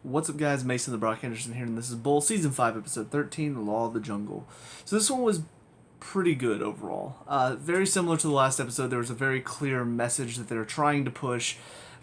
What's up, guys? Mason the Brock Henderson here, and this is Bull Season 5, Episode 13, The Law of the Jungle. So this one was pretty good overall. Very similar to the last episode, there was a very clear message that they were trying to push,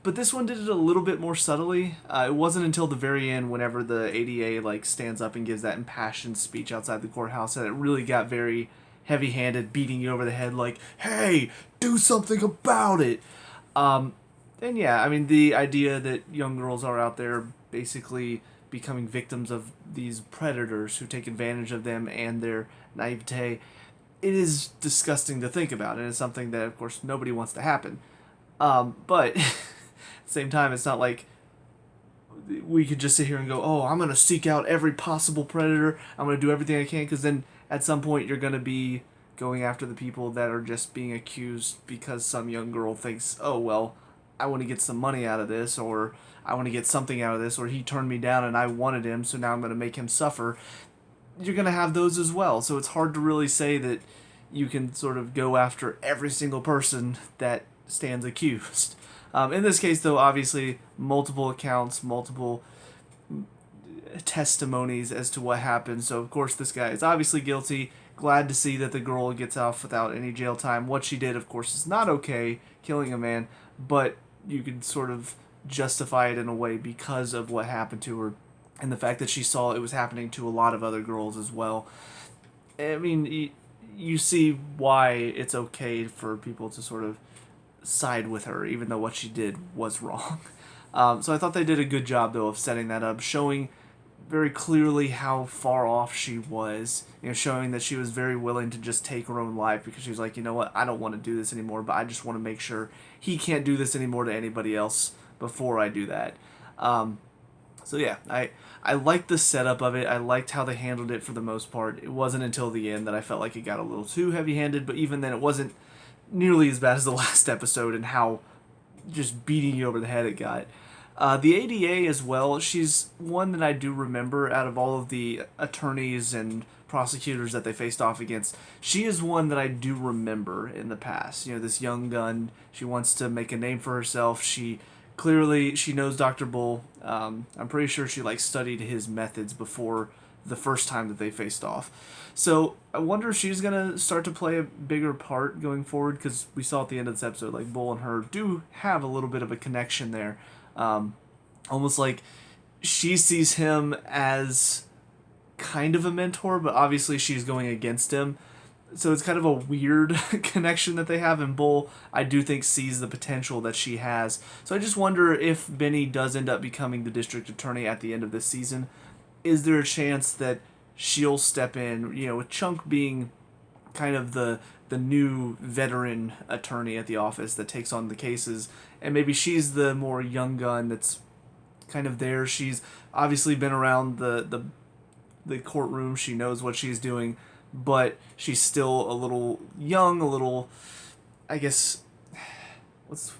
but this one did it a little bit more subtly. It wasn't until the very end, whenever the ADA stands up and gives that impassioned speech outside the courthouse, that it really got very heavy-handed, beating you over the head like, hey, do something about it! And yeah, I mean, the idea that young girls are out there basically becoming victims of these predators who take advantage of them and their naivete, it is disgusting to think about, and it's something that, of course, nobody wants to happen. But at the same time, it's not like we could just sit here and go, oh, I'm going to seek out every possible predator, I'm going to do everything I can, because then at some point you're going to be going after the people that are just being accused because some young girl thinks, oh, well, I want to get some money out of this, or I want to get something out of this, or he turned me down and I wanted him, so now I'm going to make him suffer. You're going to have those as well, so it's hard to really say that you can sort of go after every single person that stands accused. In this case, though, obviously, multiple accounts, multiple testimonies as to what happened, so of course this guy is obviously guilty. Glad to see that the girl gets off without any jail time. What she did, of course, is not okay, killing a man, but you could sort of justify it in a way because of what happened to her and the fact that she saw it was happening to a lot of other girls as well. I mean, you see why it's okay for people to sort of side with her, even though what she did was wrong. So I thought they did a good job, though, of setting that up, showing very clearly how far off she was, showing that she was very willing to just take her own life because she was like, you know what, I don't want to do this anymore, but I just want to make sure he can't do this anymore to anybody else before I do that. So yeah, I liked the setup of it. I liked how they handled it for the most part. It wasn't until the end that I felt like it got a little too heavy-handed, but even then it wasn't nearly as bad as the last episode and how just beating you over the head it got. The ADA as well, she's one that I do remember out of all of the attorneys and prosecutors that they faced off against. She is one that I do remember in the past. This young gun, she wants to make a name for herself. She knows Dr. Bull. I'm pretty sure she studied his methods before the first time that they faced off. So I wonder if she's going to start to play a bigger part going forward, because we saw at the end of this episode, Bull and her do have a little bit of a connection there. Almost like she sees him as kind of a mentor, but obviously she's going against him. So it's kind of a weird connection that they have, and Bull, I do think, sees the potential that she has. So I just wonder if Benny does end up becoming the district attorney at the end of this season. Is there a chance that she'll step in, with Chunk being kind of the new veteran attorney at the office that takes on the cases, and maybe she's the more young gun that's kind of there. She's obviously been around the courtroom. She knows what she's doing, but she's still a little young, a little, I guess, what's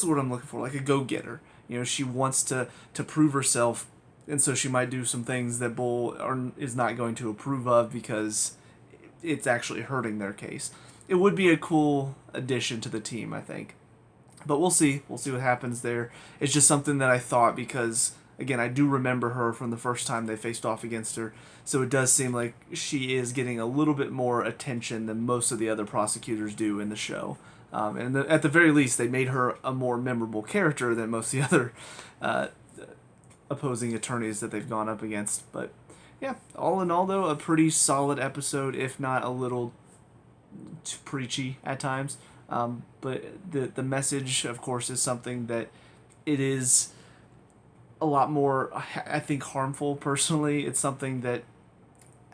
the word I'm looking for? Like a go-getter. She wants to prove herself, and so she might do some things that Bull is not going to approve of because it's actually hurting their case. It would be a cool addition to the team, I think. But we'll see. We'll see what happens there. It's just something that I thought because, again, I do remember her from the first time they faced off against her. So it does seem like she is getting a little bit more attention than most of the other prosecutors do in the show. And at the very least, they made her a more memorable character than most of the other opposing attorneys that they've gone up against. But yeah, all in all, though, a pretty solid episode, if not a little too preachy at times. But the message, of course, is something that it is a lot more, I think, harmful personally. It's something that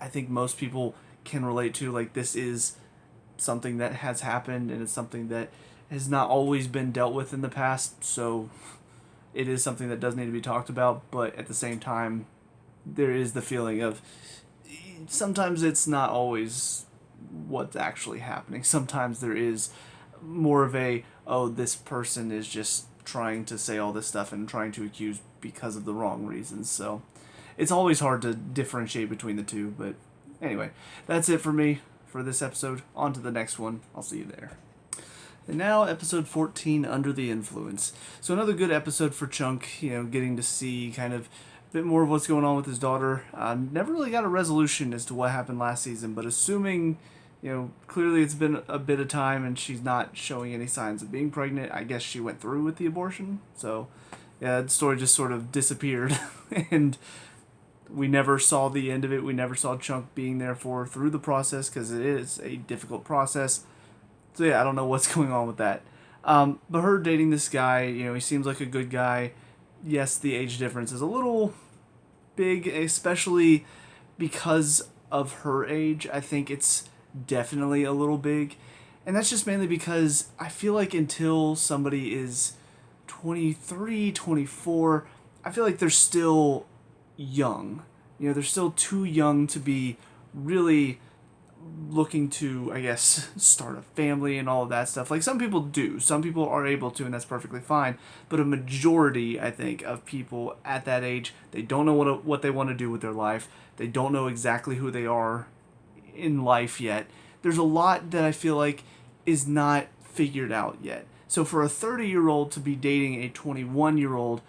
I think most people can relate to. This is something that has happened, and it's something that has not always been dealt with in the past. So it is something that does need to be talked about, but at the same time, there is the feeling of sometimes it's not always what's actually happening. Sometimes there is more of a, oh, this person is just trying to say all this stuff and trying to accuse because of the wrong reasons. So it's always hard to differentiate between the two. But anyway, that's it for me for this episode. On to the next one. I'll see you there. And now, episode 14, Under the Influence. So, another good episode for Chunk, getting to see kind of a bit more of what's going on with his daughter. Never really got a resolution as to what happened last season, but assuming, clearly it's been a bit of time and she's not showing any signs of being pregnant, I guess she went through with the abortion. So, yeah, the story just sort of disappeared. And we never saw the end of it. We never saw Chunk being there through the process because it is a difficult process. So yeah, I don't know what's going on with that. But her dating this guy, he seems like a good guy. Yes, the age difference is a little big, especially because of her age. I think it's definitely a little big. And that's just mainly because I feel like until somebody is 23, 24, I feel like they're still young. They're still too young to be really looking to, I guess, start a family and all of that stuff. Like, some people do. Some people are able to, and that's perfectly fine. But a majority, I think, of people at that age, they don't know what they want to do with their life. They don't know exactly who they are in life yet. There's a lot that I feel like is not figured out yet. So for a 30-year-old to be dating a 21-year-old,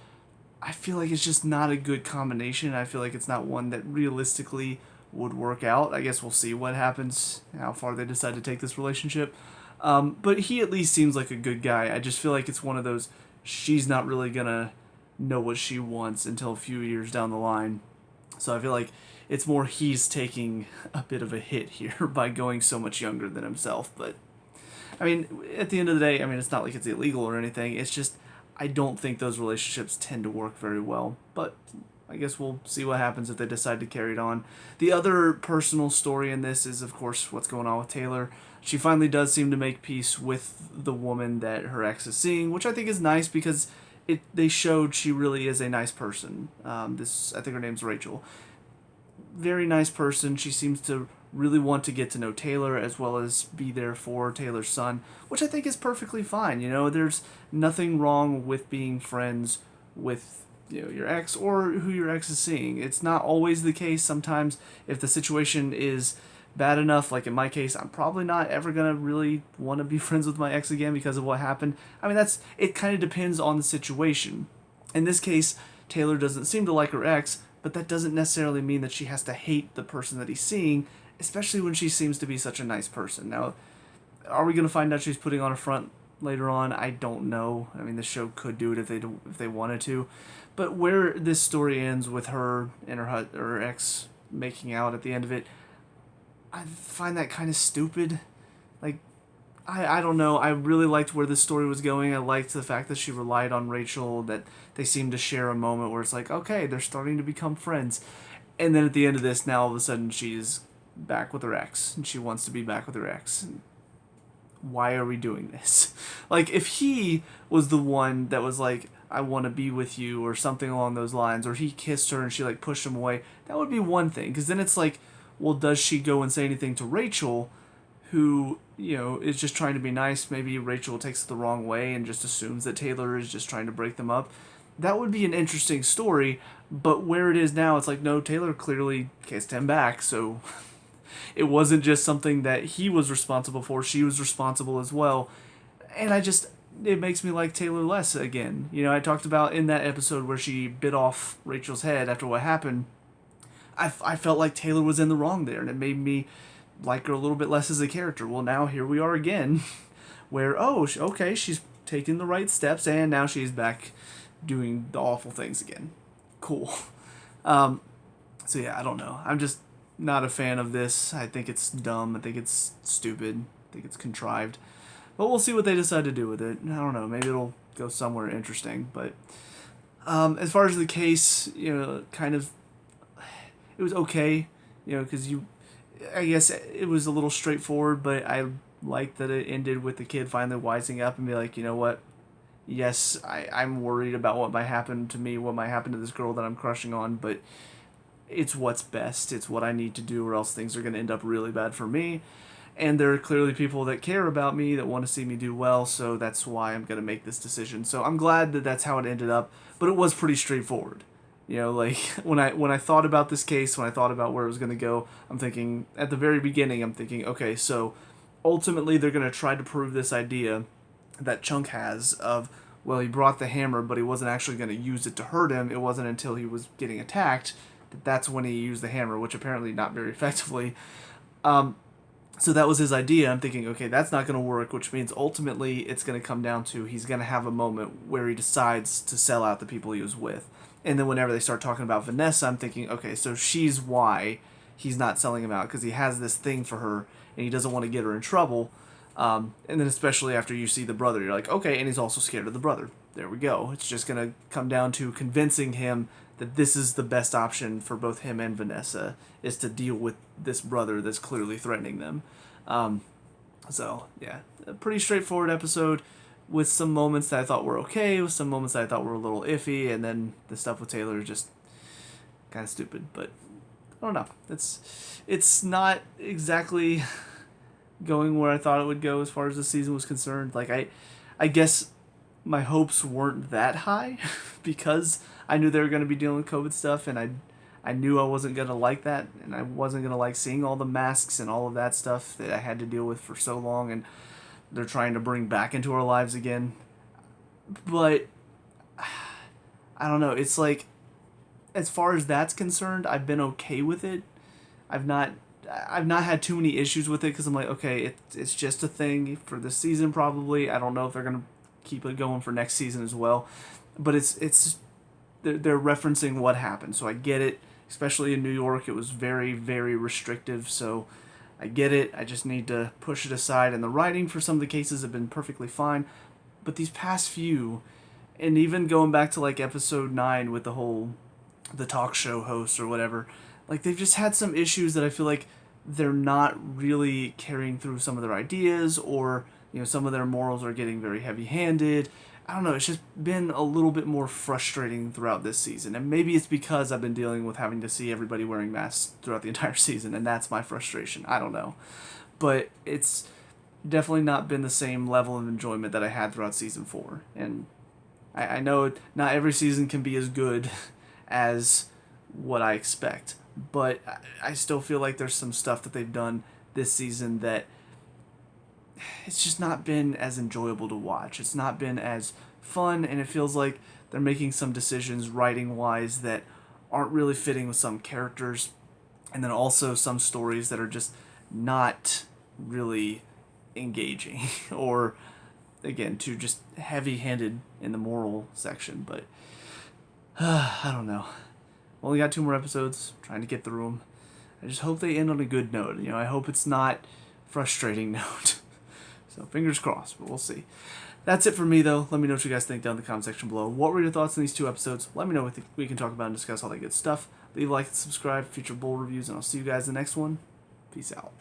I feel like it's just not a good combination. I feel like it's not one that realistically would work out. I guess we'll see what happens, how far they decide to take this relationship. But he at least seems like a good guy. I just feel like it's one of those, she's not really gonna know what she wants until a few years down the line. So I feel like it's more he's taking a bit of a hit here by going so much younger than himself. But, I mean, at the end of the day, it's not like it's illegal or anything. It's just, I don't think those relationships tend to work very well. But I guess we'll see what happens if they decide to carry it on. The other personal story in this is, of course, what's going on with Taylor. She finally does seem to make peace with the woman that her ex is seeing, which I think is nice because they showed she really is a nice person. I think her name's Rachel. Very nice person. She seems to really want to get to know Taylor as well as be there for Taylor's son, which I think is perfectly fine. There's nothing wrong with being friends with your ex or who your ex is seeing. It's not always the case. Sometimes if the situation is bad enough, like in my case, I'm probably not ever gonna really want to be friends with my ex again because of what happened. It kind of depends on the situation. In this case, Taylor doesn't seem to like her ex, but that doesn't necessarily mean that she has to hate the person that he's seeing, especially when she seems to be such a nice person. Now, are we gonna find out she's putting on a front later on? I don't know. The show could do it if they wanted to. But where this story ends with her and her ex making out at the end of it, I find that kind of stupid. Like, I don't know. I really liked where this story was going. I liked the fact that she relied on Rachel, that they seemed to share a moment where it's like, okay, they're starting to become friends. And then at the end of this, now all of a sudden she's back with her ex, and she wants to be back with her ex. Why are we doing this? Like, if he was the one that was like, I want to be with you, or something along those lines, or he kissed her and she like pushed him away, that would be one thing. Because then it's like, well, does she go and say anything to Rachel, who, is just trying to be nice? Maybe Rachel takes it the wrong way and just assumes that Taylor is just trying to break them up. That would be an interesting story, but where it is now, it's like, no, Taylor clearly kissed him back, so it wasn't just something that he was responsible for, she was responsible as well. And it makes me like Taylor less again. I talked about in that episode where she bit off Rachel's head after what happened, I felt like Taylor was in the wrong there, and it made me like her a little bit less as a character. Well, now here we are again, where, okay, she's taking the right steps, and now she's back doing the awful things again. Cool. So yeah, I don't know. I'm just not a fan of this. I think it's dumb. I think it's stupid. I think it's contrived. But we'll see what they decide to do with it. I don't know. Maybe it'll go somewhere interesting. But as far as the case, kind of, it was okay. Because I guess it was a little straightforward, but I liked that it ended with the kid finally wising up and be like, you know what? Yes, I'm worried about what might happen to me, what might happen to this girl that I'm crushing on, but it's what's best. It's what I need to do, or else things are going to end up really bad for me. And there are clearly people that care about me, that want to see me do well, so that's why I'm going to make this decision. So I'm glad that that's how it ended up, but it was pretty straightforward. Like, when I thought about this case, when I thought about where it was going to go, I'm thinking, at the very beginning, okay, so ultimately they're going to try to prove this idea that Chunk has of, well, he brought the hammer, but he wasn't actually going to use it to hurt him. It wasn't until he was getting attacked that's when he used the hammer, which apparently not very effectively. So that was his idea. I'm thinking, okay, that's not going to work, which means ultimately it's going to come down to he's going to have a moment where he decides to sell out the people he was with. And then whenever they start talking about Vanessa, I'm thinking, okay, so she's why he's not selling him out, because he has this thing for her and he doesn't want to get her in trouble. And then especially after you see the brother, you're like, okay, and he's also scared of the brother. There we go. It's just going to come down to convincing him that this is the best option for both him and Vanessa, is to deal with this brother that's clearly threatening them. So, yeah, a pretty straightforward episode with some moments that I thought were okay, with some moments that I thought were a little iffy, and then the stuff with Taylor is just kind of stupid. But I don't know. It's not exactly going where I thought it would go as far as the season was concerned. Like, I guess my hopes weren't that high because I knew they were going to be dealing with COVID stuff, and I knew I wasn't going to like that, and I wasn't going to like seeing all the masks and all of that stuff that I had to deal with for so long, and they're trying to bring back into our lives again. But I don't know. It's like, as far as that's concerned, I've been okay with it. I've not had too many issues with it because I'm like, okay, it's just a thing for this season probably. I don't know if they're going to keep it going for next season as well. But they're referencing what happened, so I get it. Especially in New York, it was very, very restrictive, so I get it. I just need to push it aside. And the writing for some of the cases have been perfectly fine. But these past few, and even going back to like episode 9 with the talk show host or whatever, like they've just had some issues that I feel like they're not really carrying through some of their ideas, or some of their morals are getting very heavy-handed. I don't know, it's just been a little bit more frustrating throughout this season. And maybe it's because I've been dealing with having to see everybody wearing masks throughout the entire season, and that's my frustration. I don't know. But it's definitely not been the same level of enjoyment that I had throughout season 4. And I know not every season can be as good as what I expect, but I still feel like there's some stuff that they've done this season that it's just not been as enjoyable to watch. It's not been as fun, and it feels like they're making some decisions writing-wise that aren't really fitting with some characters, and then also some stories that are just not really engaging, or, again, too just heavy-handed in the moral section. But I don't know. Only got 2 more episodes, trying to get through them. I just hope they end on a good note. I hope it's not frustrating note. So fingers crossed, but we'll see. That's it for me, though. Let me know what you guys think down in the comment section below. What were your thoughts on these 2 episodes? Let me know what we can talk about and discuss all that good stuff. Leave a like and subscribe for future bowl reviews, and I'll see you guys in the next one. Peace out.